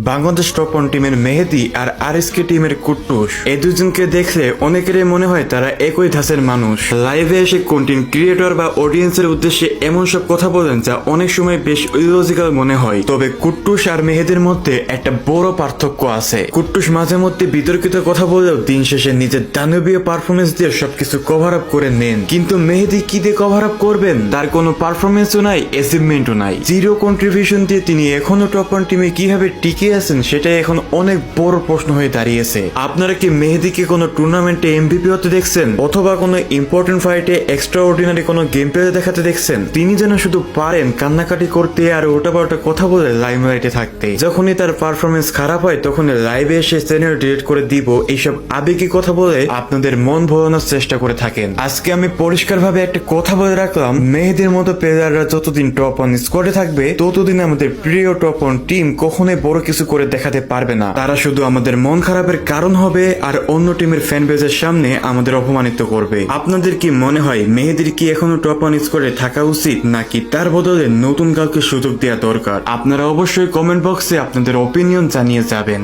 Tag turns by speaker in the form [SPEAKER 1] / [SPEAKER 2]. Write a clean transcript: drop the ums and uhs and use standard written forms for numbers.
[SPEAKER 1] Bangladesh top one টিমের মেহেদী আর RSK টিমের কুট্টুস এই দুজনকে দেখলে অনেকেরই মনে হয় তারা একই ধাঁচের মানুষ। লাইভে এসে কন্টেন্ট ক্রিয়েটর বা অডিয়েন্সের উদ্দেশ্যে এমন সব কথা বলেন যা অনেক সময় বেশ ইলজিক্যাল মনে হয়। তবে কুট্টুস আর মেহেদীর মধ্যে একটা বড় পার্থক্য আছে। কুট্টুস মাঝে মধ্যে বিতর্কিত কথা বলেও দিন শেষে নিজের দানবীয় পারফরমেন্স দিয়ে সবকিছু কভার আপ করে নেন। কিন্তু মেহেদী কি দিয়ে কভার আপ করবেন? তার কোনো পারফরমেন্সও নাই, অ্যাচিভমেন্টও নাই, জিরো কন্ট্রিবিউশন দিয়ে তিনি এখনো টপ ওয়ান টিমে কিভাবে টিকে আছেন সেটাই এখন অনেক বড় প্রশ্ন হয়ে দাঁড়িয়েছে। আপনারা কি মেহেদীকে কোনো টুর্নামেন্টে এমভিপি হতে দেখছেন, অথবা কোনো ইম্পর্টেন্ট ফাইটে এক্সট্রা অর্ডিনারি কোনো গেম প্লে দেখাতে দেখছেন? তিনি যেন শুধু পারেন কান্নাকাটি করতে আর ওটা পাল্টা কথা বলে লাইমলাইটে থাকতে। যখনই তার পারফরমেন্স খারাপ হয় তখনই লাইভে এসে চ্যানেল ডিলিট করে দিব এইসব আবেগী কথা বলে আপনাদের মন ভোলানোর চেষ্টা করে থাকেন। আজকে আমি পরিষ্কারভাবে একটা কথা বলে রাখলাম, মেহেদীর মতো প্লেয়াররা যতদিন টপ ওয়ান স্কোয়াডে থাকবে ততদিন আমাদের প্রিয় টপ ওয়ান টিম কখনোই বড় কিছু করে দেখাতে পারবে না। তারা শুধু আমাদের মন খারাপের কারণ হবে আর অন্য টিমের ফ্যান বেজের সামনে আমাদের অপমানিত করবে। আপনাদের কি মনে হয় মেহেদীর কি এখনো টপ ওয়ান স্কোয়াডে থাকা উচিত, নাকি তার বদলে নতুন কাউকে সুযোগ দেওয়া দরকার? আপনারা অবশ্যই কমেন্ট বক্সে আপনাদের অপিনিয়ন জানিয়ে যাবেন।